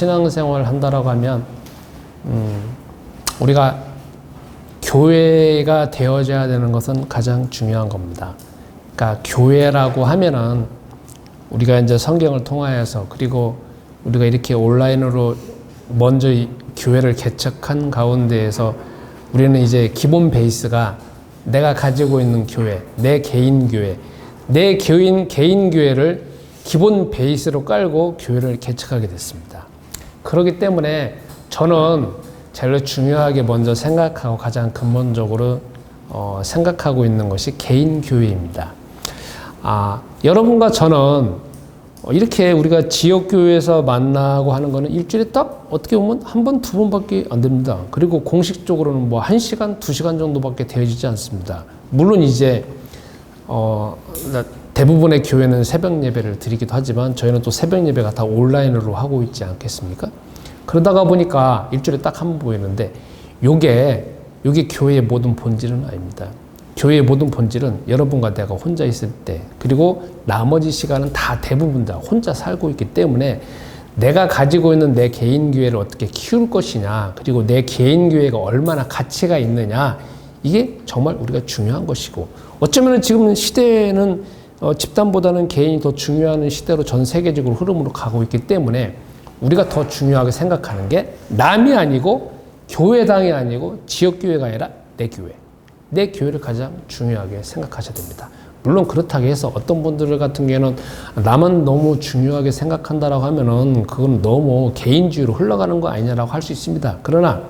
신앙생활을 한다라고 하면 우리가 교회가 되어져야 되는 것은 가장 중요한 겁니다. 그러니까 교회라고 하면은 우리가 이제 성경을 통하여서 그리고 우리가 이렇게 온라인으로 먼저 이 교회를 개척한 가운데에서 우리는 이제 기본 베이스가 내가 가지고 있는 교회, 내 개인 교회, 내 개인 교회를 기본 베이스로 깔고 교회를 개척하게 됐습니다. 그렇기 때문에 저는 제일 중요하게 먼저 생각하고 가장 근본적으로 생각하고 있는 것이 개인 교회입니다. 여러분과 저는 이렇게 우리가 지역교회에서 만나고 하는 거는 일주일에 딱 어떻게 보면 한 번, 두 번밖에 안 됩니다. 그리고 공식적으로는 뭐 1시간, 2시간 정도밖에 되어지지 않습니다. 물론 이제 대부분의 교회는 새벽 예배를 드리기도 하지만 저희는 또 새벽 예배가 다 온라인으로 하고 있지 않겠습니까? 그러다가 보니까 일주일에 딱 한 번 보이는데 요게 교회의 모든 본질은 아닙니다. 교회의 모든 본질은 여러분과 내가 혼자 있을 때 그리고 나머지 시간은 다 대부분 다 혼자 살고 있기 때문에 내가 가지고 있는 내 개인 교회를 어떻게 키울 것이냐 그리고 내 개인 교회가 얼마나 가치가 있느냐 이게 정말 우리가 중요한 것이고 어쩌면 지금 시대에는 집단보다는 개인이 더 중요한 시대로 전 세계적으로 흐름으로 가고 있기 때문에 우리가 더 중요하게 생각하는 게 남이 아니고 교회당이 아니고 지역교회가 아니라 내 교회. 내 교회를 가장 중요하게 생각하셔야 됩니다. 물론 그렇다고 해서 어떤 분들 같은 경우에는 나만 너무 중요하게 생각한다라고 하면은 그건 너무 개인주의로 흘러가는 거 아니냐라고 할 수 있습니다. 그러나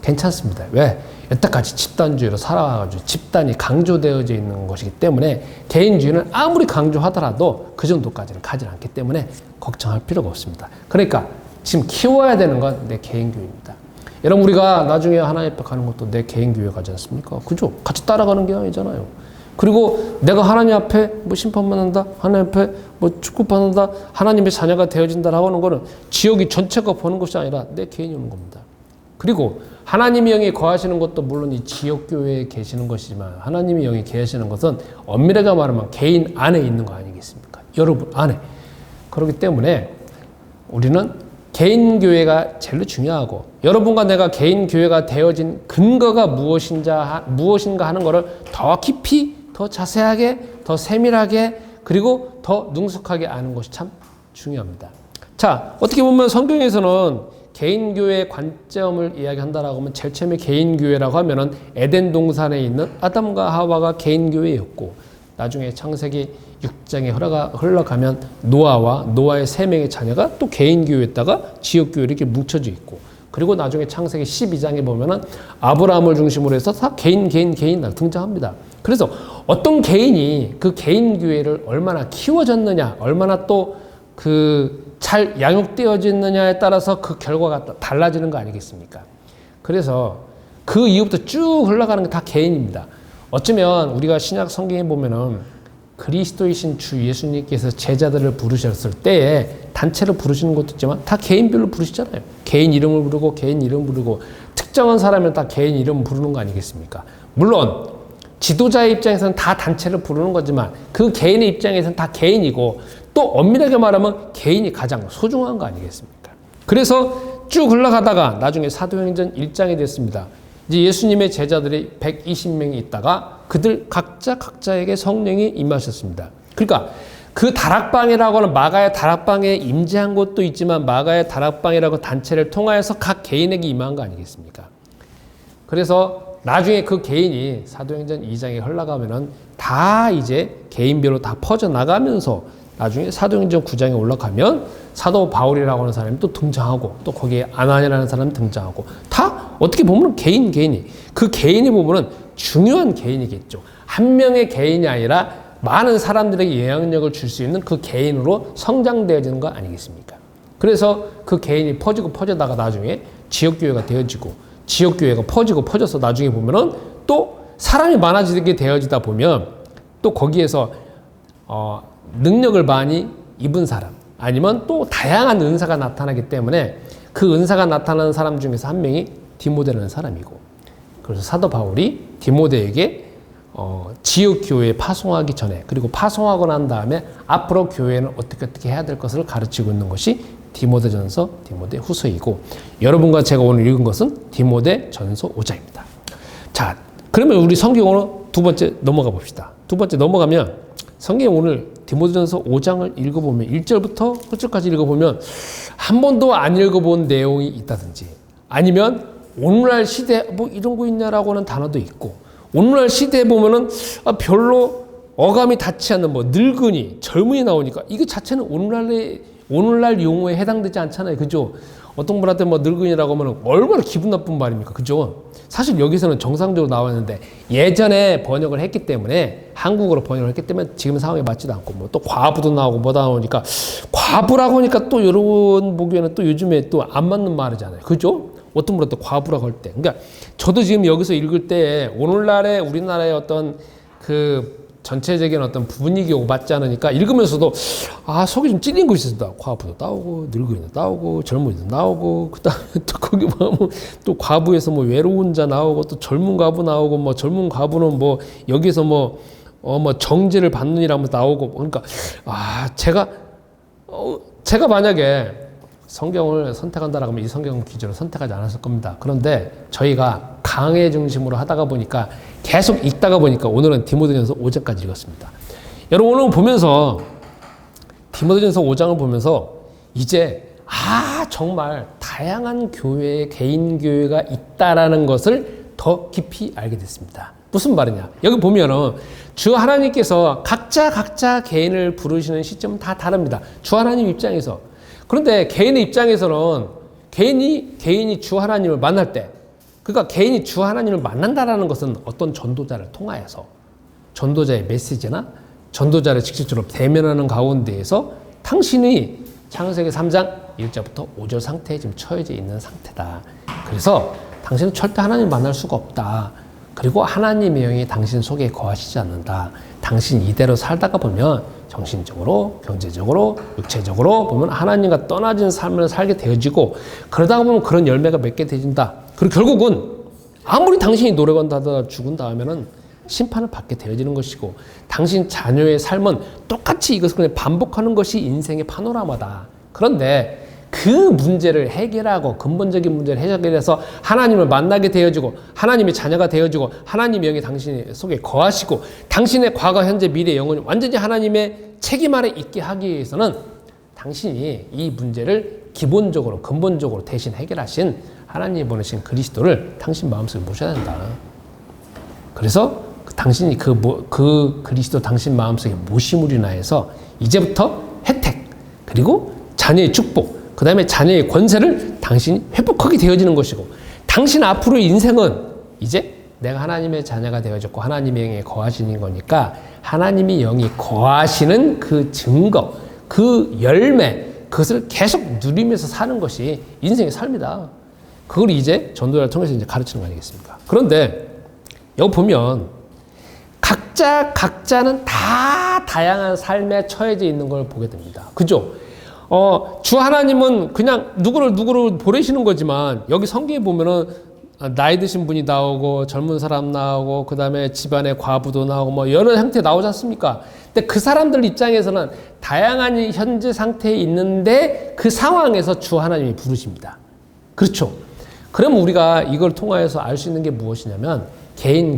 괜찮습니다. 왜? 여태까지 집단주의로 살아와가지고 집단이 강조되어져 있는 것이기 때문에 개인주의는 아무리 강조하더라도 그 정도까지는 가지 않기 때문에 걱정할 필요가 없습니다. 그러니까 지금 키워야 되는 건 내 개인교회입니다. 여러분 우리가 나중에 하나님 앞에 가는 것도 내 개인교회 가지 않습니까? 그죠? 같이 따라가는 게 아니잖아요. 그리고 내가 하나님 앞에 뭐 심판받는다, 하나님 앞에 뭐 축복받는다, 하나님의 자녀가 되어진다라고 하는 거는 지역이 전체가 보는 것이 아니라 내 개인이 오는 겁니다. 그리고 하나님의 영이 거하시는 것도 물론 이 지역교회에 계시는 것이지만 하나님의 영이 계시는 것은 엄밀하게 말하면 개인 안에 있는 거 아니겠습니까? 여러분 안에. 그렇기 때문에 우리는 개인 교회가 제일 중요하고 여러분과 내가 개인 교회가 되어진 근거가 무엇인가 하는 것을 더 깊이, 더 자세하게, 더 세밀하게 그리고 더 능숙하게 아는 것이 참 중요합니다. 자, 어떻게 보면 성경에서는 개인 교회의 관점을 이야기한다라고 하면 제일 처음에 개인 교회라고 하면은 에덴 동산에 있는 아담과 하와가 개인 교회였고 나중에 창세기 6장에 흘러가면 노아의 3명의 자녀가 또 개인 교회에다가 지역 교회 이렇게 뭉쳐져 있고 그리고 나중에 창세기 12장에 보면은 아브라함을 중심으로 해서 다 개인 등장합니다. 그래서 어떤 개인이 그 개인 교회를 얼마나 키워졌느냐, 얼마나 또 잘 양육되어졌느냐에 따라서 그 결과가 달라지는 거 아니겠습니까? 그래서 그 이후부터 쭉 흘러가는 게 다 개인입니다. 어쩌면 우리가 신약 성경에 보면은 그리스도이신 주 예수님께서 제자들을 부르셨을 때에 단체로 부르시는 것도 있지만 다 개인별로 부르시잖아요. 개인 이름을 부르고 개인 이름 부르고 특정한 사람은 다 개인 이름 부르는 거 아니겠습니까? 물론 지도자의 입장에서는 다 단체를 부르는 거지만 그 개인의 입장에서는 다 개인이고 또 엄밀하게 말하면 개인이 가장 소중한 거 아니겠습니까? 그래서 쭉 흘러가다가 나중에 사도행전 1장이 됐습니다. 이제 예수님의 제자들이 120명이 있다가 그들 각자에게 성령이 임하셨습니다. 그러니까 그 다락방이라고 하는 마가의 다락방에 임재한 곳도 있지만 마가의 다락방이라고 단체를 통하여서 각 개인에게 임한 거 아니겠습니까? 그래서 나중에 그 개인이 사도행전 2장에 흘러가면은 다 이제 개인별로 다 퍼져나가면서 나중에 사도행전 9장에 올라가면 사도 바울이라고 하는 사람이 또 등장하고 또 거기에 아나니라는 사람이 등장하고 다 어떻게 보면 개인이 그 개인이 보면은 중요한 개인이겠죠. 한 명의 개인이 아니라 많은 사람들에게 영향력을 줄 수 있는 그 개인으로 성장되어지는 거 아니겠습니까? 그래서 그 개인이 퍼져다가 나중에 지역교회가 되어지고 지역교회가 퍼져서 나중에 보면은 또 사람이 많아지게 되어지다 보면 또 거기에서 능력을 많이 입은 사람 아니면 또 다양한 은사가 나타나기 때문에 그 은사가 나타나는 사람 중에서 한 명이 디모데라는 사람이고 그래서 사도 바울이 디모데에게 지역 교회에 파송하기 전에 그리고 파송하고 난 다음에 앞으로 교회는 어떻게 해야 될 것을 가르치고 있는 것이 디모데전서, 디모데후서이고 여러분과 제가 오늘 읽은 것은 디모데전서 5장입니다. 자, 그러면 우리 성경으로 두 번째 넘어가 봅시다. 두 번째 넘어가면 성경 오늘 디모데전서 5장을 읽어보면 1절부터 끝절까지 읽어보면 한 번도 안 읽어본 내용이 있다든지 아니면 오늘날 시대 뭐 이런 거 있냐라고 하는 단어도 있고 오늘날 시대에 보면은 별로 어감이 닿지 않는 뭐 늙은이, 젊은이 나오니까 이거 자체는 오늘날 용어에 해당되지 않잖아요. 그죠? 어떤 분한테 뭐 늙은이라고 하면 얼마나 기분 나쁜 말입니까? 그죠? 사실 여기서는 정상적으로 나왔는데 예전에 번역을 했기 때문에 한국어로 번역을 했기 때문에 지금 상황에 맞지도 않고 뭐 또 과부도 나오고 뭐다 나오니까 과부라고 하니까 또 여러분 보기에는 또 요즘에 또 안 맞는 말이잖아요. 그죠? 어떤 분한테 과부라고 할 때. 그러니까 저도 지금 여기서 읽을 때 오늘날의 우리나라의 어떤 그 전체적인 어떤 분위기가 맞지 않으니까 읽으면서도 속이 좀 찔린 것이 있습니다. 과부도 나오고 늙은이도 나오고 젊은이도 나오고 그다음에 또 거기 보면 또 과부에서 뭐 외로운 자 나오고 또 젊은 과부 나오고 뭐 젊은 과부는 뭐 여기서 뭐 정죄를 받는 이라고 나오고 그러니까 제가 만약에 성경을 선택한다라고 하면 이 성경 기준으로 선택하지 않았을 겁니다. 그런데 저희가 강해 중심으로 하다가 보니까 계속 읽다가 보니까 오늘은 디모데전서 5장까지 읽었습니다. 여러분 오늘 보면서 디모데전서 5장을 보면서 이제 정말 다양한 교회, 개인 교회가 있다라는 것을 더 깊이 알게 됐습니다. 무슨 말이냐? 여기 보면은 주 하나님께서 각자 개인을 부르시는 시점은 다 다릅니다. 주 하나님 입장에서. 그런데 개인의 입장에서는 개인이 주 하나님을 만날 때, 그러니까 개인이 주 하나님을 만난다라는 것은 어떤 전도자를 통하여서 전도자의 메시지나 전도자를 직접적으로 대면하는 가운데에서 당신이 창세기 3장 1절부터 5절 상태에 지금 처해져 있는 상태다. 그래서 당신은 절대 하나님을 만날 수가 없다. 그리고 하나님의 영이 당신 속에 거하시지 않는다. 당신 이대로 살다가 보면 정신적으로, 경제적으로, 육체적으로 보면 하나님과 떠나진 삶을 살게 되어지고 그러다가 보면 그런 열매가 맺게 되진다. 그리고 결국은 아무리 당신이 노력한다다 죽은 다음에는 심판을 받게 되어지는 것이고 당신 자녀의 삶은 똑같이 이것을 그냥 반복하는 것이 인생의 파노라마다. 그런데 그 문제를 해결하고 근본적인 문제를 해결해서 하나님을 만나게 되어지고 하나님의 자녀가 되어지고 하나님의 영이 당신 속에 거하시고 당신의 과거, 현재, 미래, 영혼이 완전히 하나님의 책임 아래 있게 하기 위해서는 당신이 이 문제를 기본적으로 근본적으로 대신 해결하신 하나님이 보내신 그리스도를 당신 마음속에 모셔야 된다. 그래서 당신이 그 그리스도 당신 마음속에 모심으로 인하여서 이제부터 혜택 그리고 자녀의 축복 그 다음에 자녀의 권세를 당신이 회복하게 되어지는 것이고 당신 앞으로의 인생은 이제 내가 하나님의 자녀가 되어졌고 하나님의 영에 거하시는 거니까 하나님의 영이 거하시는 그 증거, 그 열매 그것을 계속 누리면서 사는 것이 인생의 삶이다. 그걸 이제 전도자를 통해서 이제 가르치는 거 아니겠습니까? 그런데 여기 보면 각자는 다 다양한 삶에 처해져 있는 걸 보게 됩니다. 그죠? 주 하나님은 그냥 누구를 보내시는 거지만 여기 성경에 보면은 나이 드신 분이 나오고 젊은 사람 나오고 그 다음에 집안의 과부도 나오고 뭐 여러 형태 나오지 않습니까? 근데 그 사람들 입장에서는 다양한 현재 상태에 있는데 그 상황에서 주 하나님이 부르십니다. 그렇죠? 그러면 우리가 이걸 통하여서 알 수 있는 게 무엇이냐면 개인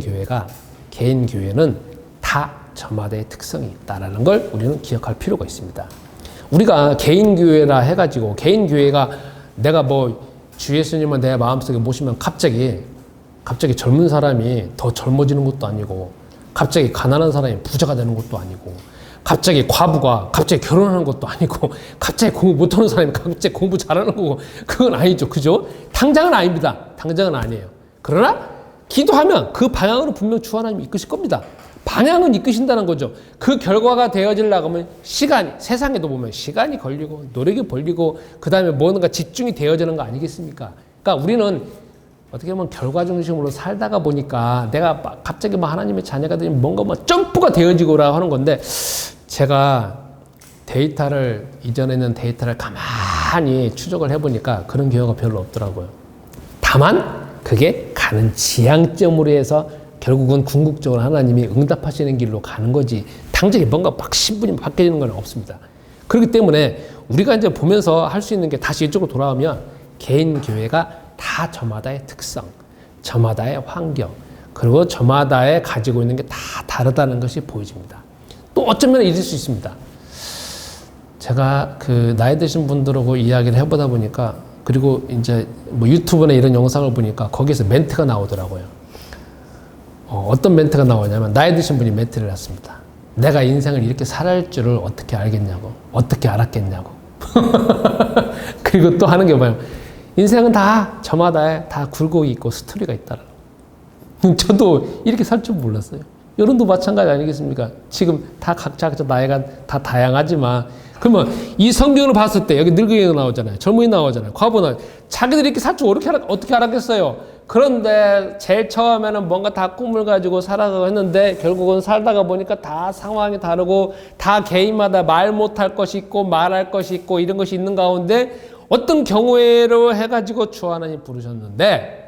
교회는 다 저마다의 특성이 있다라는 걸 우리는 기억할 필요가 있습니다. 우리가 개인 교회라 해가지고 개인 교회가 내가 뭐 주 예수님을 내 마음속에 모시면 갑자기 젊은 사람이 더 젊어지는 것도 아니고 갑자기 가난한 사람이 부자가 되는 것도 아니고 갑자기 과부가 갑자기 결혼하는 것도 아니고 갑자기 공부 못하는 사람이 갑자기 공부 잘하는 거고 그건 아니죠. 그죠? 당장은 아닙니다. 당장은 아니에요. 그러나 기도하면 그 방향으로 분명 주 하나님이 이끄실 겁니다. 방향은 이끄신다는 거죠. 그 결과가 되어지려고 하면 세상에도 보면 시간이 걸리고 노력이 걸리고 그 다음에 뭔가 집중이 되어지는 거 아니겠습니까? 그러니까 우리는 어떻게 보면 결과 중심으로 살다가 보니까 내가 갑자기 뭐 하나님의 자녀가 되면 뭔가 뭐 점프가 되어지고라 하는 건데 제가 이전에는 데이터를 가만히 추적을 해보니까 그런 경우가 별로 없더라고요. 다만 그게 가는 지향점으로 해서 결국은 궁극적으로 하나님이 응답하시는 길로 가는 거지 당장에 뭔가 막 신분이 바뀌는 건 없습니다. 그렇기 때문에 우리가 이제 보면서 할 수 있는 게 다시 이쪽으로 돌아오면 개인 교회가 다 저마다의 특성, 저마다의 환경, 그리고 저마다의 가지고 있는 게 다 다르다는 것이 보여집니다. 또 어쩌면 이럴 수 있습니다. 제가 그 나이 드신 분들하고 이야기를 해보다 보니까, 그리고 이제 뭐 유튜브나 이런 영상을 보니까 거기에서 멘트가 나오더라고요. 어떤 멘트가 나오냐면 나이 드신 분이 멘트를 했습니다. 내가 인생을 이렇게 살아갈 줄을 어떻게 알겠냐고, 어떻게 알았겠냐고. 그리고 또 하는 게 뭐냐면 인생은 다 저마다 다 굴곡이 있고 스토리가 있다라고. 저도 이렇게 살 줄 몰랐어요. 여러분도 마찬가지 아니겠습니까? 지금 다 각자 나이가 다 다양하지만, 그러면 이 성경을 봤을 때 여기 늙은이가 나오잖아요. 젊은이 나오잖아요. 과부 나오잖아요. 자기들이 이렇게 살 줄 어떻게 알았겠어요? 그런데 제일 처음에는 뭔가 다 꿈을 가지고 살아가고 했는데 결국은 살다가 보니까 다 상황이 다르고 다 개인마다 말 못할 것이 있고 말할 것이 있고 이런 것이 있는 가운데 어떤 경우로 해가지고 주 하나님 부르셨는데,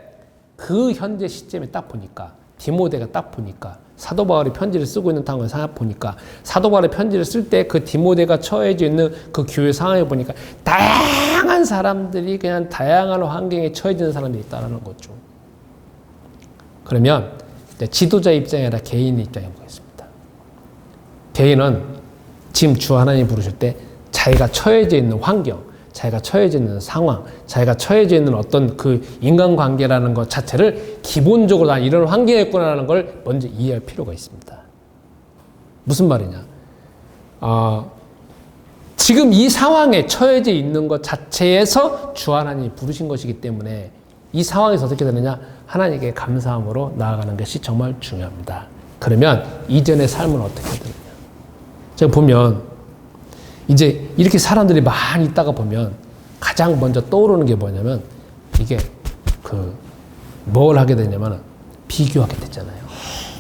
그 현재 시점에 딱 보니까 디모데가 딱 보니까 사도 바울이 편지를 쓰고 있는 상황을 생각 보니까 사도 바울의 편지를 쓸 때 그 디모데가 처해져 있는 그 교회 상황에 보니까 다양한 사람들이 그냥 다양한 환경에 처해지는 사람들이 있다는 거죠. 그러면 지도자 입장이 아니라 개인의 입장에 보겠습니다. 개인은 지금 주 하나님 부르실 때 자기가 처해져 있는 환경, 자기가 처해져 있는 상황, 자기가 처해져 있는 어떤 그 인간관계라는 것 자체를 기본적으로 난 이런 환경에 있구나라는 걸 먼저 이해할 필요가 있습니다. 무슨 말이냐? 지금 이 상황에 처해져 있는 것 자체에서 주 하나님이 부르신 것이기 때문에 이 상황에서 어떻게 되느냐? 하나님께 감사함으로 나아가는 것이 정말 중요합니다. 그러면 이전의 삶은 어떻게 되느냐? 제가 보면 이제 이렇게 사람들이 많이 있다가 보면 가장 먼저 떠오르는 게 뭐냐면 이게 뭘 하게 되냐면 비교하게 됐잖아요.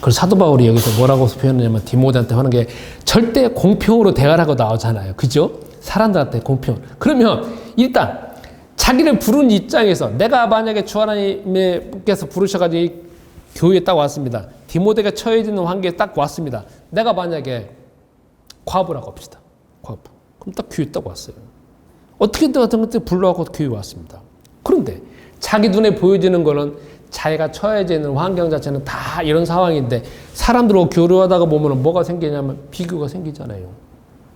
그래서 사도 바울이 여기서 뭐라고 표현하냐면 디모데한테 하는 게 절대 공평으로 대화를 하고 나오잖아요. 그죠? 사람들한테 공평. 그러면 일단 자기를 부른 입장에서 내가 만약에 주 하나님께서 부르셔가지고 이 교회에 딱 왔습니다. 디모데가 처해져 있는 환경에 딱 왔습니다. 내가 만약에 과부라고 합시다. 과부. 그럼 딱 교회에 딱 왔어요. 어떻게든 어떤 것들 불러갖고 교회에 왔습니다. 그런데 자기 눈에 보여지는 거는 자기가 처해져 있는 환경 자체는 다 이런 상황인데 사람들하고 교류하다가 보면 뭐가 생기냐면 비교가 생기잖아요.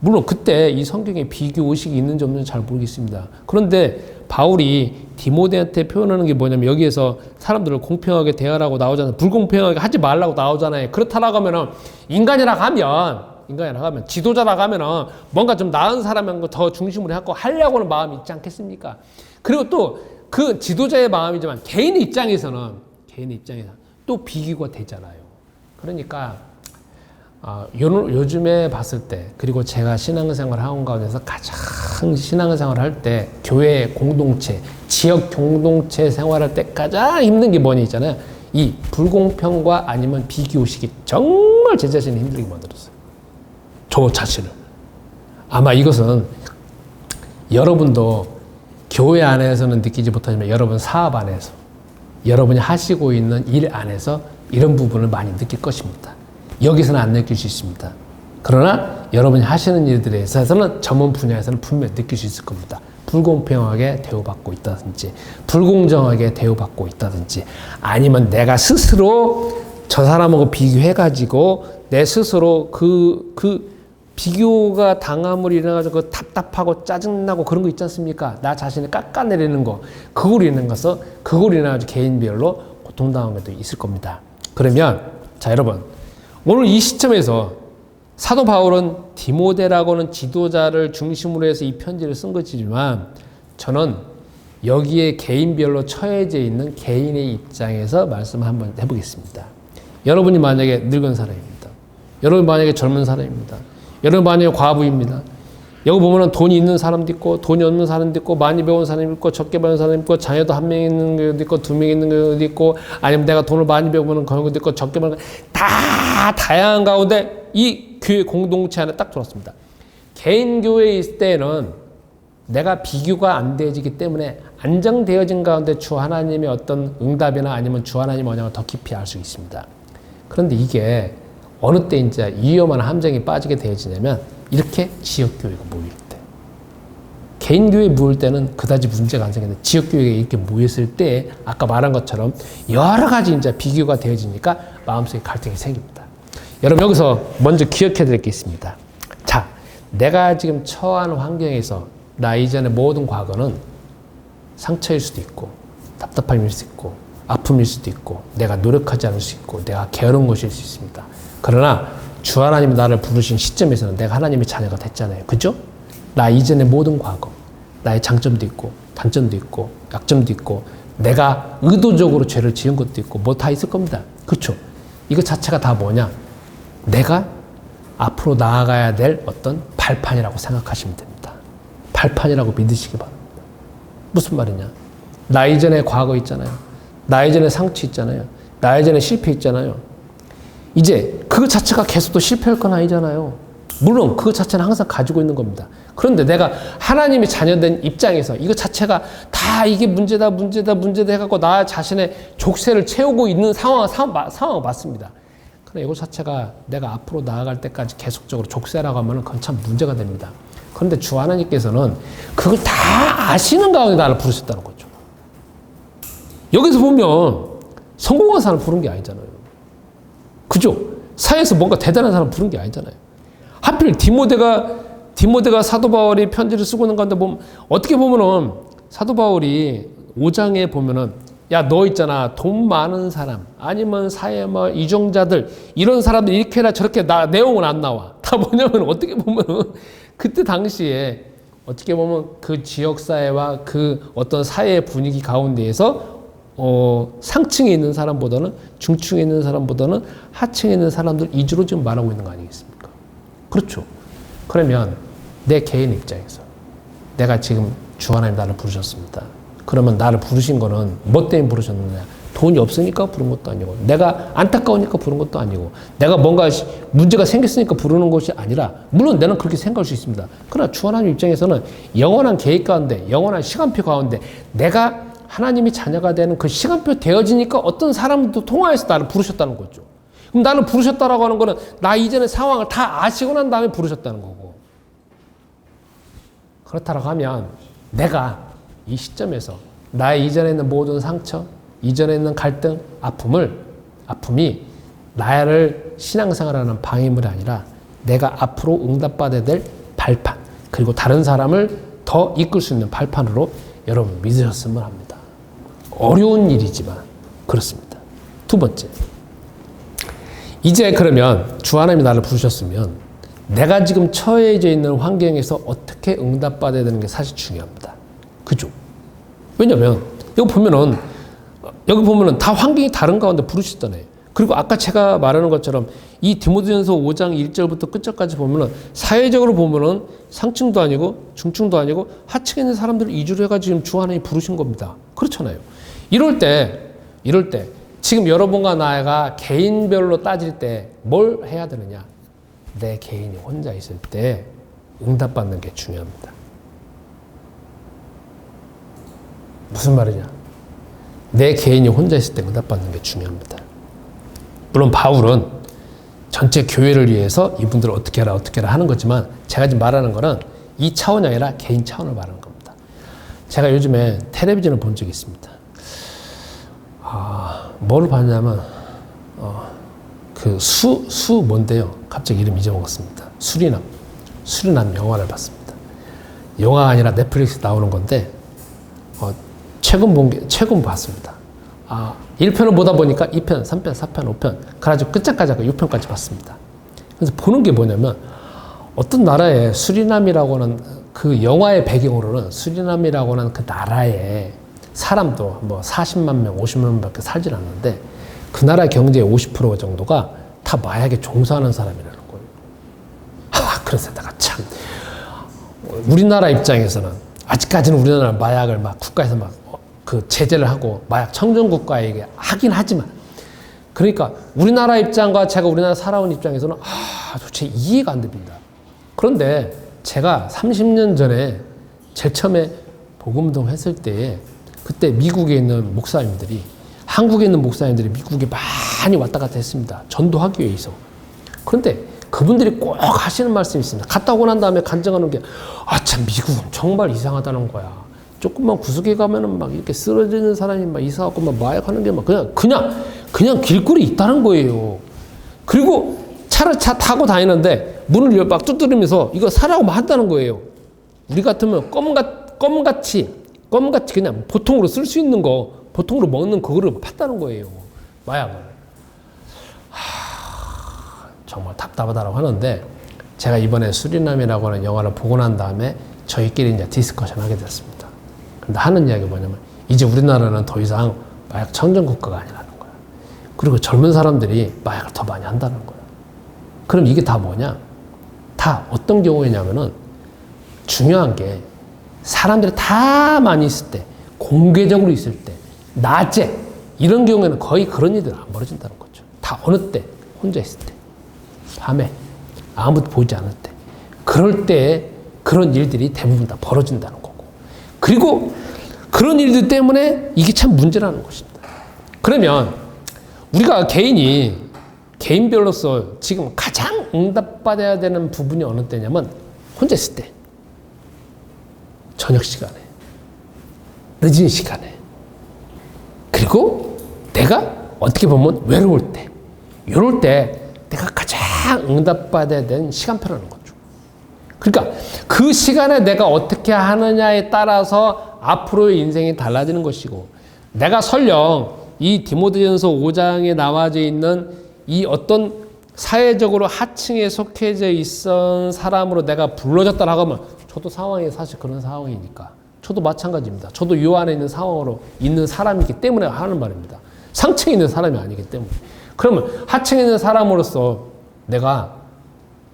물론 그때 이 성경에 비교 의식이 있는지 없는지 잘 모르겠습니다. 그런데 바울이 디모데한테 표현하는 게 뭐냐면 여기에서 사람들을 공평하게 대하라고 나오잖아요. 불공평하게 하지 말라고 나오잖아요. 그렇다라고 하면은 인간이라고 하면 지도자라고 하면은 뭔가 좀 나은 사람인 거 더 중심으로 해갖고 하려고는 마음이 있지 않겠습니까? 그리고 또 그 지도자의 마음이지만 개인의 입장에서는 또 비교가 되잖아요. 그러니까 요즘에 봤을 때, 그리고 제가 신앙생활 하는 가운데서 가장 신앙생활 할 때 교회 공동체, 지역 공동체 생활할 때 가장 힘든 게 뭐냐 있잖아요. 이 불공평과 아니면 비교의식이 정말 제 자신을 힘들게 만들었어요. 저 자신을. 아마 이것은 여러분도 교회 안에서는 느끼지 못하지만 여러분 사업 안에서, 여러분이 하시고 있는 일 안에서 이런 부분을 많이 느낄 것입니다. 여기서는 안 느낄 수 있습니다. 그러나 여러분이 하시는 일들에 있어서는 전문 분야에서는 분명히 느낄 수 있을 겁니다. 불공평하게 대우받고 있다든지, 불공정하게 대우받고 있다든지, 아니면 내가 스스로 저 사람하고 비교해가지고 내 스스로 그 비교가 당함으로 인해가지고 그 답답하고 짜증나고 그런 거 있지 않습니까? 나 자신을 깎아내리는 거, 그걸로 인해가지고 개인별로 고통당한 것도 있을 겁니다. 그러면 자 여러분, 오늘 이 시점에서 사도 바울은 디모데라고는 지도자를 중심으로 해서 이 편지를 쓴 것이지만 저는 여기에 개인별로 처해져 있는 개인의 입장에서 말씀을 한번 해보겠습니다. 여러분이 만약에 늙은 사람입니다. 여러분 만약에 젊은 사람입니다. 여러분 만약에 과부입니다. 여기 보면은 돈이 있는 사람도 있고 돈이 없는 사람도 있고 많이 배운 사람도 있고 적게 배운 사람도 있고 자녀도 한 명 있는 경우도 있고 두 명 있는 경우도 있고 아니면 내가 돈을 많이 배우는 경우도 있고 적게 배우는 다 다양한 가운데 이 교회 공동체 안에 딱 들어왔습니다. 개인 교회에 있을 때는 내가 비교가 안 되어지기 때문에 안정되어진 가운데 주 하나님의 어떤 응답이나 아니면 주 하나님의 언약을 더 깊이 알 수 있습니다. 그런데 이게 어느 때 이제 위험한 함정에 빠지게 되어지냐면 이렇게 지역교회가 모일 때. 개인교회에 모일 때는 그다지 문제가 안 생기는데 지역교회에 이렇게 모였을 때 아까 말한 것처럼 여러 가지 이제 비교가 되어지니까 마음속에 갈등이 생깁니다. 여러분 여기서 먼저 기억해야 될 게 있습니다. 자, 내가 지금 처한 환경에서 나 이전의 모든 과거는 상처일 수도 있고 답답함일 수도 있고 아픔일 수도 있고 내가 노력하지 않을 수 있고 내가 게으른 것일 수 있습니다. 그러나 주 하나님이 나를 부르신 시점에서는 내가 하나님의 자녀가 됐잖아요. 그죠? 나 이전의 모든 과거, 나의 장점도 있고 단점도 있고 약점도 있고 내가 의도적으로 죄를 지은 것도 있고 뭐 다 있을 겁니다. 그렇죠? 이거 자체가 다 뭐냐? 내가 앞으로 나아가야 될 어떤 발판이라고 생각하시면 됩니다. 발판이라고 믿으시기 바랍니다. 무슨 말이냐? 나 이전의 과거 있잖아요. 나 이전의 상처 있잖아요. 나 이전의 실패 있잖아요. 이제 그거 자체가 계속 또 실패할 건 아니잖아요. 물론 그거 자체는 항상 가지고 있는 겁니다. 그런데 내가 하나님의 자녀된 입장에서 이거 자체가 다 이게 문제다 해갖고 나 자신의 족쇄를 채우고 있는 상황은 맞습니다. 그러나 이거 자체가 내가 앞으로 나아갈 때까지 계속적으로 족쇄라고 하면 그건 참 문제가 됩니다. 그런데 주 하나님께서는 그걸 다 아시는 가운데 나를 부르셨다는 거죠. 여기서 보면 성공한 사람 부른 게 아니잖아요. 그죠? 사회에서 뭔가 대단한 사람 부른 게 아니잖아요. 하필 디모데가 사도 바울이 편지를 쓰고 있는 가운데 보면 어떻게 보면은 사도 바울이 5장에 보면은 야, 너 있잖아. 돈 많은 사람 아니면 사회 뭐 이종자들 이런 사람들 이렇게 해라 저렇게 내용은 안 나와. 다 뭐냐면 어떻게 보면은 그때 당시에 어떻게 보면 그 지역사회와 그 어떤 사회의 분위기 가운데에서 상층에 있는 사람보다는 중층에 있는 사람보다는 하층에 있는 사람들 위주로 지금 말하고 있는 거 아니겠습니까? 그렇죠. 그러면 내 개인 입장에서 내가 지금 주 하나님 나를 부르셨습니다. 그러면 나를 부르신 거는 뭐 때문에 부르셨느냐? 돈이 없으니까 부른 것도 아니고 내가 안타까우니까 부른 것도 아니고 내가 뭔가 문제가 생겼으니까 부르는 것이 아니라 물론 나는 그렇게 생각할 수 있습니다. 그러나 주 하나님 입장에서는 영원한 계획 가운데 영원한 시간표 가운데 내가 하나님이 자녀가 되는 그 시간표 되어지니까 어떤 사람도 통화해서 나를 부르셨다는 거죠. 그럼 나를 부르셨다라고 하는 거는 나 이전의 상황을 다 아시고 난 다음에 부르셨다는 거고. 그렇다고 하면 내가 이 시점에서 나의 이전에 있는 모든 상처, 이전에 있는 갈등, 아픔이 나를 신앙생활하는 방해물이 아니라 내가 앞으로 응답받아야 될 발판, 그리고 다른 사람을 더 이끌 수 있는 발판으로 여러분 믿으셨으면 합니다. 어려운 일이지만 그렇습니다. 두 번째, 이제 그러면 주 하나님이 나를 부르셨으면 내가 지금 처해져 있는 환경에서 어떻게 응답받아야 되는 게 사실 중요합니다. 그죠? 왜냐면 여기 보면은 다 환경이 다른 가운데 부르셨잖아요. 그리고 아까 제가 말하는 것처럼 이 디모데전서 5장 1절부터 끝절까지 보면은 사회적으로 보면은 상층도 아니고 중층도 아니고 하층에 있는 사람들을 이주로 해가지고 지금 주 하나님이 부르신 겁니다. 그렇잖아요. 이럴 때 지금 여러분과 나가 개인별로 따질 때 뭘 해야 되느냐? 내 개인이 혼자 있을 때 응답받는 게 중요합니다. 무슨 말이냐? 내 개인이 혼자 있을 때 응답받는 게 중요합니다. 물론 바울은 전체 교회를 위해서 이분들을 어떻게 해라 하는 거지만 제가 지금 말하는 거는 이 차원이 아니라 개인 차원을 말하는 겁니다. 제가 요즘에 텔레비전을 본 적이 있습니다. 뭐를 봤냐면 그 뭔데요? 갑자기 이름 잊어먹었습니다. 수리남 영화를 봤습니다. 영화가 아니라 넷플릭스 나오는 건데 최근 봤습니다. 1편을 보다 보니까 2편, 3편, 4편, 5편 그래가지고 끝장까지 6편까지 봤습니다. 그래서 보는 게 뭐냐면 어떤 나라에 수리남이라고 하는 그 영화의 배경으로는 수리남이라고 하는 그 나라에 사람도 뭐 40만 명, 50만 명밖에 살질 않는데 그 나라 경제의 50% 정도가 다 마약에 종사하는 사람이라는 거예요. 그래서 내가 참 우리나라 입장에서는 아직까지는 우리나라 마약을 막 국가에서 막 그 제재를 하고 마약 청정 국가에게 하긴 하지만 그러니까 우리나라 입장과 제가 우리나라 살아온 입장에서는 도대체 이해가 안 됩니다. 그런데 제가 30년 전에 제일 처음에 복음운동 했을 때에 그때 미국에 있는 목사님들이 한국에 있는 목사님들이 미국에 많이 왔다 갔다 했습니다. 전도하기 위해서. 그런데 그분들이 꼭 하시는 말씀이 있습니다. 갔다 오고 난 다음에 간증하는 게, 아, 참, 미국은 정말 이상하다는 거야. 조금만 구석에 가면은 막 이렇게 쓰러지는 사람이 막 이상하고 막 마약하는 게 막 그냥 길거리에 있다는 거예요. 그리고 차 타고 다니는데 문을 막 두드리면서 이거 사라고 막 한다는 거예요. 우리 같으면 껌같이 그냥 보통으로 쓸 수 있는 거, 보통으로 먹는 그거를 팠다는 거예요. 마약을. 정말 답답하다고 하는데, 제가 이번에 수리남이라고 하는 영화를 보고 난 다음에 저희끼리 이제 디스커션 하게 됐습니다. 근데 하는 이야기가 뭐냐면, 이제 우리나라는 더 이상 마약 청정 국가가 아니라는 거야. 그리고 젊은 사람들이 마약을 더 많이 한다는 거야. 그럼 이게 다 뭐냐? 다 어떤 경우에냐면은, 중요한 게 사람들이 다 많이 있을 때, 공개적으로 있을 때, 낮에, 이런 경우에는 거의 그런 일들은 안 벌어진다는 거죠. 다 어느 때? 혼자 있을 때. 밤에. 아무도 보지 않을 때. 그럴 때 그런 일들이 대부분 다 벌어진다는 거고. 그리고 그런 일들 때문에 이게 참 문제라는 것입니다. 그러면 우리가 개인별로서 지금 가장 응답받아야 되는 부분이 어느 때냐면 혼자 있을 때. 저녁 시간에. 늦은 시간에. 그리고 내가 어떻게 보면 외로울 때. 이럴 때 내가 가장 응답받아야 되는 시간표라는 거죠. 그러니까 그 시간에 내가 어떻게 하느냐에 따라서 앞으로의 인생이 달라지는 것이고, 내가 설령 이 디모데전서 5장에 나와져 있는 이 어떤 사회적으로 하층에 속해져 있던 사람으로 내가 불러졌다라고 하면, 저도 상황이 사실 그런 상황이니까 저도 마찬가지입니다. 저도 이 안에 있는 상황으로 있는 사람이기 때문에 하는 말입니다. 상층에 있는 사람이 아니기 때문에. 그러면 하층에 있는 사람으로서 내가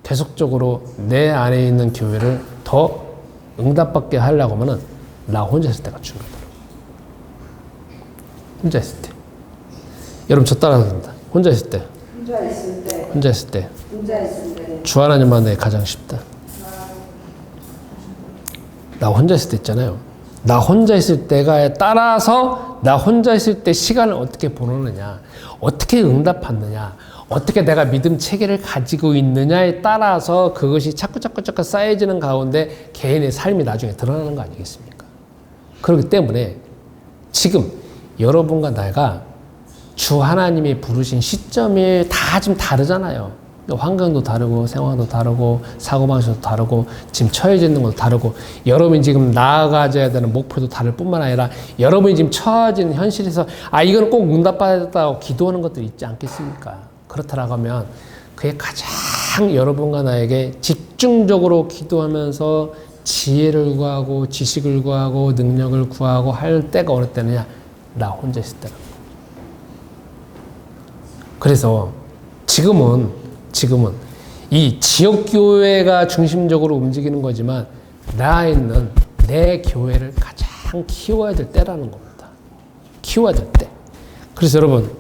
계속적으로 내 안에 있는 교회를 더 응답받게 하려고 하면 나 혼자 있을 때가 중요하다. 혼자 있을 때. 여러분 저 따라합니다. 혼자 있을 때. 혼자 있을 때. 주 하나님만 내게 가장 쉽다. 나 혼자 있을 때 있잖아요. 나 혼자 있을 때가에 따라서 나 혼자 있을 때 시간을 어떻게 보내느냐, 어떻게 응답받느냐, 어떻게 내가 믿음 체계를 가지고 있느냐에 따라서 그것이 자꾸 쌓여지는 가운데 개인의 삶이 나중에 드러나는 거 아니겠습니까? 그렇기 때문에 지금 여러분과 내가 주 하나님이 부르신 시점이 다 지금 다르잖아요. 환경도 다르고 생활도 다르고 사고방식도 다르고 지금 처해져 있는 것도 다르고, 여러분이 지금 나아가져야 되는 목표도 다를 뿐만 아니라 여러분이 지금 처해진 현실에서 이건 꼭 응답받았다고 기도하는 것들이 있지 않겠습니까? 그렇다라고 하면 그게 가장 여러분과 나에게 집중적으로 기도하면서 지혜를 구하고 지식을 구하고 능력을 구하고 할 때가 어느 때느냐? 나 혼자 있을 때라. 그래서 지금은 이 지역교회가 중심적으로 움직이는 거지만 나 있는 내 교회를 가장 키워야 될 때라는 겁니다. 키워야 될 때. 그래서 여러분,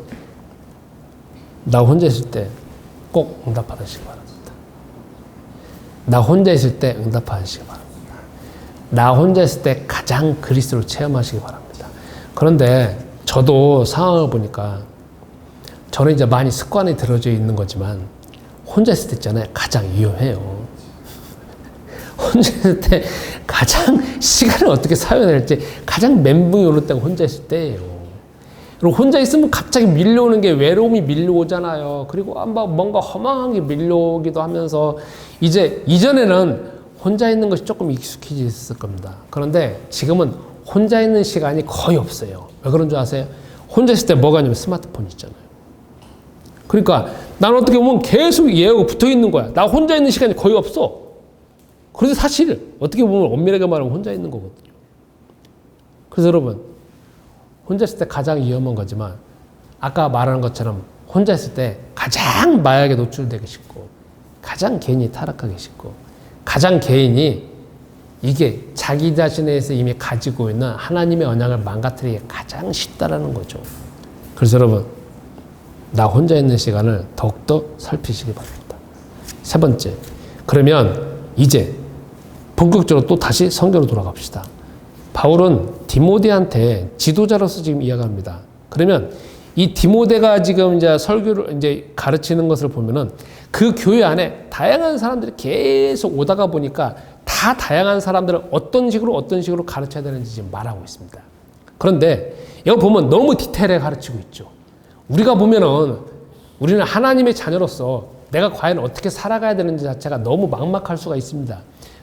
나 혼자 있을 때 꼭 응답 받으시기 바랍니다. 나 혼자 있을 때 응답 받으시기 바랍니다. 나 혼자 있을 때 가장 그리스도를 체험하시기 바랍니다. 그런데 저도 상황을 보니까 저는 이제 많이 습관이 들어져 있는 거지만 혼자 있을 때 있잖아요. 가장 위험해요. 혼자 있을 때 가장 시간을 어떻게 사용할지 가장 멘붕이 오는 때가 혼자 있을 때예요. 그리고 혼자 있으면 갑자기 밀려오는 게 외로움이 밀려오잖아요. 그리고 뭔가 허망한 게 밀려오기도 하면서 이전에는 혼자 있는 것이 조금 익숙해져 있을 겁니다. 그런데 지금은 혼자 있는 시간이 거의 없어요. 왜 그런 줄 아세요? 혼자 있을 때 뭐가 있냐면 스마트폰 있잖아요. 그러니까 나는 어떻게 보면 계속 얘하고 붙어 있는 거야. 나 혼자 있는 시간이 거의 없어. 그런데 사실 어떻게 보면 엄밀하게 말하면 혼자 있는 거거든요. 그래서 여러분, 혼자 있을 때 가장 위험한 거지만 아까 말하는 것처럼 혼자 있을 때 가장 마약에 노출되기 쉽고 가장 개인이 타락하기 쉽고 가장 개인이 이게 자기 자신에서 이미 가지고 있는 하나님의 언약을 망가뜨리기 가장 쉽다라는 거죠. 그래서 여러분, 나 혼자 있는 시간을 더욱더 살피시기 바랍니다. 세 번째, 그러면 이제 본격적으로 또 다시 성경으로 돌아갑시다. 바울은 디모데한테 지도자로서 지금 이야기합니다. 그러면 이 디모데가 지금 이제 설교를 이제 가르치는 것을 보면은 그 교회 안에 다양한 사람들이 계속 오다가 보니까 다 다양한 사람들을 어떤 식으로 가르쳐야 되는지 지금 말하고 있습니다. 그런데 여기 보면 너무 디테일하게 가르치고 있죠. 우리가 보면은 우리는 하나님의 자녀로서 내가 과연 어떻게 살아가야 되는지 자체가 너무 막막할 수가 있습니다.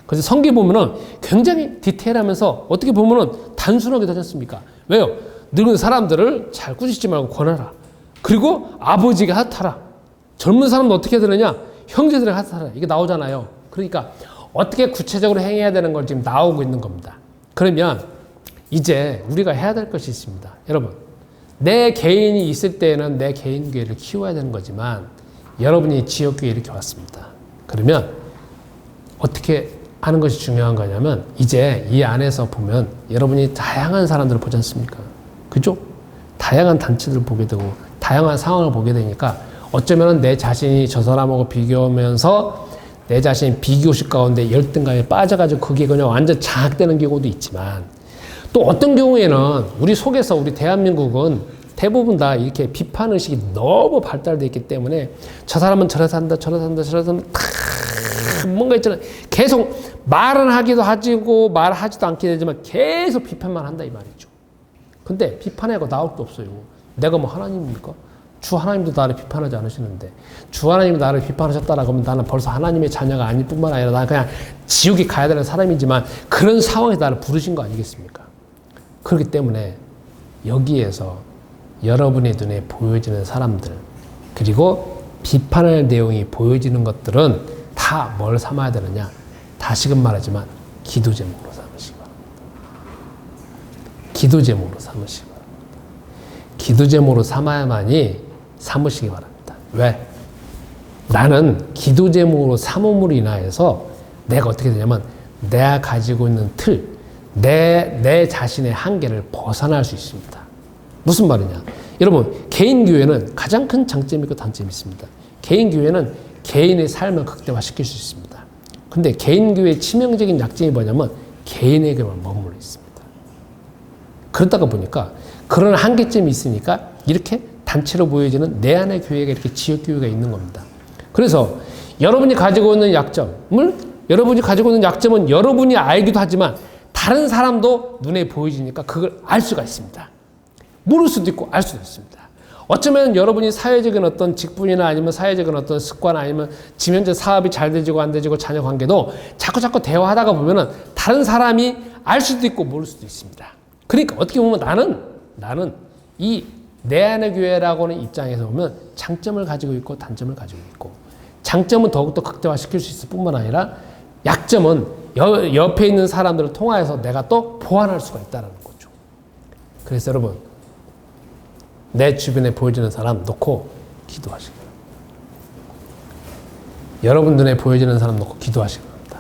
그래서 성경 보면은 굉장히 디테일하면서 어떻게 보면은 단순하게 되지 않습니까? 왜요? 늙은 사람들을 잘 꾸짖지 말고 권하라. 그리고 아버지가 핫하라. 젊은 사람도 어떻게 해야 되느냐? 형제들이 핫하라. 이게 나오잖아요. 그러니까 어떻게 구체적으로 행해야 되는 걸 지금 나오고 있는 겁니다. 그러면 이제 우리가 해야 될 것이 있습니다. 여러분, 내 개인이 있을 때는 내 개인 교회를 키워야 되는 거지만 여러분이 지역교회 이렇게 왔습니다. 그러면 어떻게 하는 것이 중요한 거냐면 이제 이 안에서 보면 여러분이 다양한 사람들을 보지 않습니까? 그죠? 다양한 단체들을 보게 되고 다양한 상황을 보게 되니까 어쩌면 내 자신이 저 사람하고 비교하면서 내 자신이 비교식 가운데 열등감에 빠져가지고 그게 그냥 완전 장악되는 경우도 있지만 또 어떤 경우에는 우리 속에서 우리 대한민국은 대부분 다 이렇게 비판의식이 너무 발달되어 있기 때문에 저 사람은 저래서 한다, 저래서 한다, 저래서 한다, 뭔가 있잖아요. 계속 말은 하기도 하지고 말하지도 않게 되지만 계속 비판만 한다 이 말이죠. 근데 비판하고 나올 게 없어요. 내가 뭐 하나님입니까? 주 하나님도 나를 비판하지 않으시는데 주 하나님이 나를 비판하셨다라고 하면 나는 벌써 하나님의 자녀가 아닐 뿐만 아니라 나는 그냥 지옥에 가야 되는 사람이지만 그런 상황에서 나를 부르신 거 아니겠습니까? 그렇기 때문에 여기에서 여러분의 눈에 보여지는 사람들 그리고 비판할 내용이 보여지는 것들은 다 뭘 삼아야 되느냐? 다시금 말하지만 기도 제목으로 삼으시기 바랍니다. 기도 제목으로 삼으시기 바랍니다. 기도 제목으로 삼아야만이 삼으시기 바랍니다. 왜? 나는 기도 제목으로 삼음으로 인하여서 내가 어떻게 되냐면 내가 가지고 있는 틀, 내 자신의 한계를 벗어날 수 있습니다. 무슨 말이냐? 여러분, 개인 교회는 가장 큰 장점이 있고 단점이 있습니다. 개인 교회는 개인의 삶을 극대화시킬 수 있습니다. 근데 개인 교회의 치명적인 약점이 뭐냐면 개인에게만 머물러 있습니다. 그러다가 보니까 그런 한계점이 있으니까 이렇게 단체로 보여지는 내 안의 교회가 이렇게 지역교회가 있는 겁니다. 그래서 여러분이 가지고 있는 약점은 여러분이 알기도 하지만 다른 사람도 눈에 보여지니까 그걸 알 수가 있습니다. 모를 수도 있고 알 수도 있습니다. 어쩌면 여러분이 사회적인 어떤 직분이나 아니면 사회적인 어떤 습관 아니면 지금 현재 사업이 잘 되지고 안 되지고 자녀 관계도 자꾸 대화하다가 보면은 다른 사람이 알 수도 있고 모를 수도 있습니다. 그러니까 어떻게 보면 나는 이 내 안의 교회라고는 입장에서 보면 장점을 가지고 있고 단점을 가지고 있고 장점은 더욱더 극대화시킬 수 있을 뿐만 아니라 약점은 옆에 있는 사람들을 통하여서 내가 또 보완할 수가 있다는 거죠. 그래서 여러분 내 주변에 보여지는 사람 놓고 기도하시기 바랍니다. 여러분 눈에 보여지는 사람 놓고 기도하시기 바랍니다.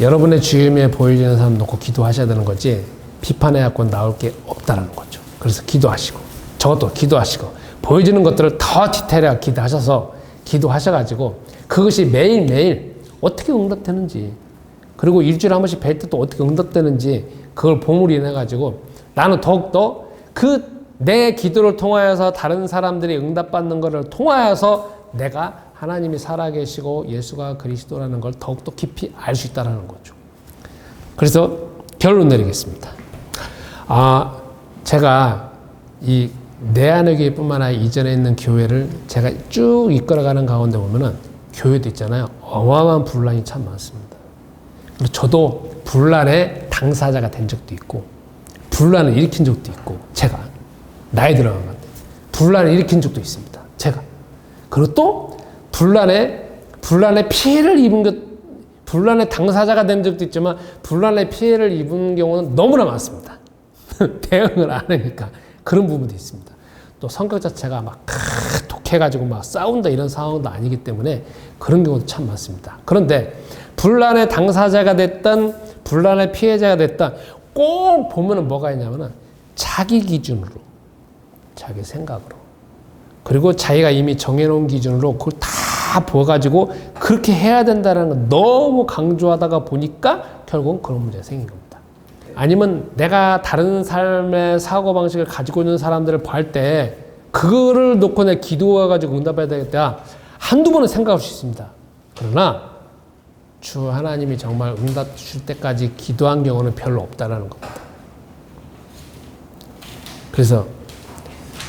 여러분의 주위에 보여지는 사람 놓고 기도하셔야 되는 거지 비판해갖고 나올 게 없다는 거죠. 그래서 기도하시고 저것도 기도하시고 보여지는 것들을 더 디테일하게 기도하셔가지고 그것이 매일매일 어떻게 응답되는지 그리고 일주일에 한 번씩 뵐 때 또 어떻게 응답되는지 그걸 봄으로 인해가지고 나는 더욱더 내 기도를 통하여서 다른 사람들이 응답받는 것을 통하여서 내가 하나님이 살아계시고 예수가 그리스도라는 걸 더욱더 깊이 알 수 있다는 거죠. 그래서 결론 내리겠습니다. 제가 이 내 안의 교회뿐만 아니라 이전에 있는 교회를 제가 쭉 이끌어가는 가운데 보면은 교회도 있잖아요. 어마어마한 분란이 참 많습니다. 그리고 저도 분란의 당사자가 된 적도 있고 분란을 일으킨 적도 있고 제가 나이 들어간 건데 분란을 일으킨 적도 있습니다. 제가. 그리고 또 분란의 피해를 입은 것, 분란의 당사자가 된 적도 있지만 분란의 피해를 입은 경우는 너무나 많습니다. 대응을 안 하니까 그런 부분도 있습니다. 또 성격 자체가 막 독해가지고 막 싸운다 이런 상황도 아니기 때문에 그런 경우도 참 많습니다. 그런데 분란의 당사자가 됐든 분란의 피해자가 됐든 꼭 보면은 뭐가 있냐면은 자기 기준으로, 자기 생각으로, 그리고 자기가 이미 정해놓은 기준으로 그걸 다 보아가지고 그렇게 해야 된다는 걸 너무 강조하다가 보니까 결국은 그런 문제가 생긴 겁니다. 아니면 내가 다른 삶의 사고방식을 가지고 있는 사람들을 볼 때 그거를 놓고 내가 기도해가지고 응답해야 되겠다. 한두 번은 생각할 수 있습니다. 그러나 주 하나님이 정말 응답 주실 때까지 기도한 경우는 별로 없다라는 겁니다. 그래서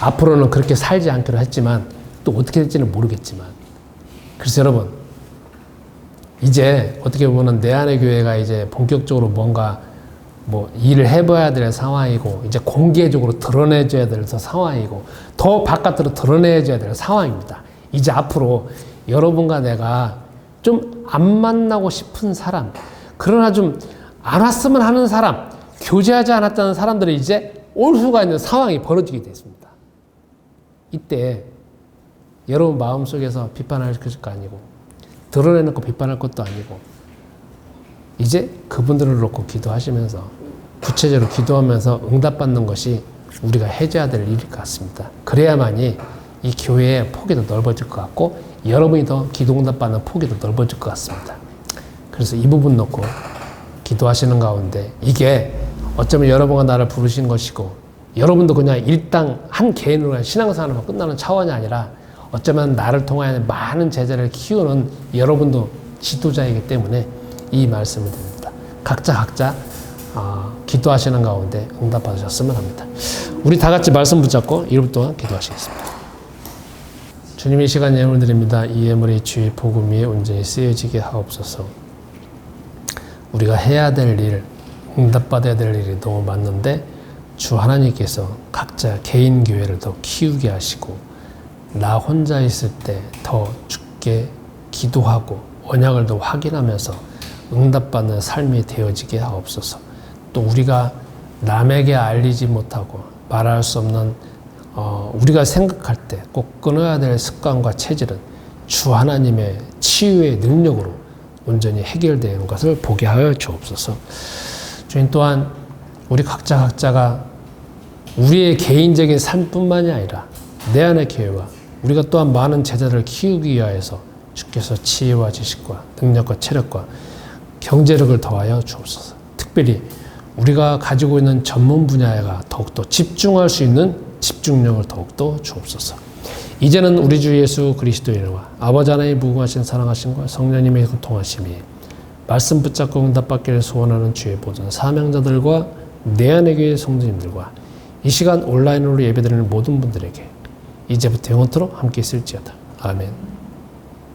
앞으로는 그렇게 살지 않기로 했지만 또 어떻게 될지는 모르겠지만, 그래서 여러분 이제 어떻게 보면 내 안의 교회가 이제 본격적으로 뭔가 일을 해봐야 될 상황이고, 이제 공개적으로 드러내줘야 될 상황이고, 더 바깥으로 드러내줘야 될 상황입니다. 이제 앞으로 여러분과 내가 좀 안 만나고 싶은 사람, 그러나 좀 안 왔으면 하는 사람, 교제하지 않았다는 사람들이 이제 올 수가 있는 상황이 벌어지게 됐습니다. 이때 여러분 마음속에서 비판할 것도 아니고, 드러내놓고 비판할 것도 아니고, 이제 그분들을 놓고 기도하시면서 구체적으로 기도하면서 응답받는 것이 우리가 해줘야 될 일일 것 같습니다. 그래야만이 이 교회의 폭이 더 넓어질 것 같고, 여러분이 더 기도 응답받는 폭이 더 넓어질 것 같습니다. 그래서 이 부분 놓고 기도하시는 가운데, 이게 어쩌면 여러분과 나를 부르신 것이고, 여러분도 그냥 일당 한 개인으로 신앙생활만 끝나는 차원이 아니라 어쩌면 나를 통하여 많은 제자를 키우는 여러분도 지도자이기 때문에 이 말씀을 드립니다. 각자 기도하시는 가운데 응답 받으셨으면 합니다. 우리 다 같이 말씀 붙잡고 1분 동안 기도하시겠습니다. 주님, 이 시간 예물 드립니다. 이 예물이 주의 복음 위에 온전히 쓰여지게 하옵소서. 우리가 해야 될 일, 응답받아야 될 일이 너무 많는데 주 하나님께서 각자 개인 교회를 더 키우게 하시고, 나 혼자 있을 때 더 주께 기도하고 언약을 더 확인하면서 응답받는 삶이 되어지게 하옵소서. 또 우리가 남에게 알리지 못하고 말할 수 없는 우리가 생각할 때 꼭 끊어야 될 습관과 체질은 주 하나님의 치유의 능력으로 온전히 해결되는 것을 보게 하여 주옵소서. 주님, 또한 우리 각자가 우리의 개인적인 삶뿐만이 아니라 내 안의 교회와 우리가 또한 많은 제자를 키우기 위하여서 주께서 지혜와 지식과 능력과 체력과 경제력을 더하여 주옵소서. 특별히 우리가 가지고 있는 전문 분야가 더욱더 집중할 수 있는 집중력을 더욱더 주옵소서. 이제는 우리 주 예수 그리스도의 이름과 아버지 하나님의 무궁하신 사랑하심과 성령님의 교통하심이 말씀 붙잡고 응답받기를 소원하는 주의 모든 사명자들과 내 안의 교회 성도님들과 이 시간 온라인으로 예배드리는 모든 분들에게 이제부터 영원토록 함께 있을지어다. 아멘.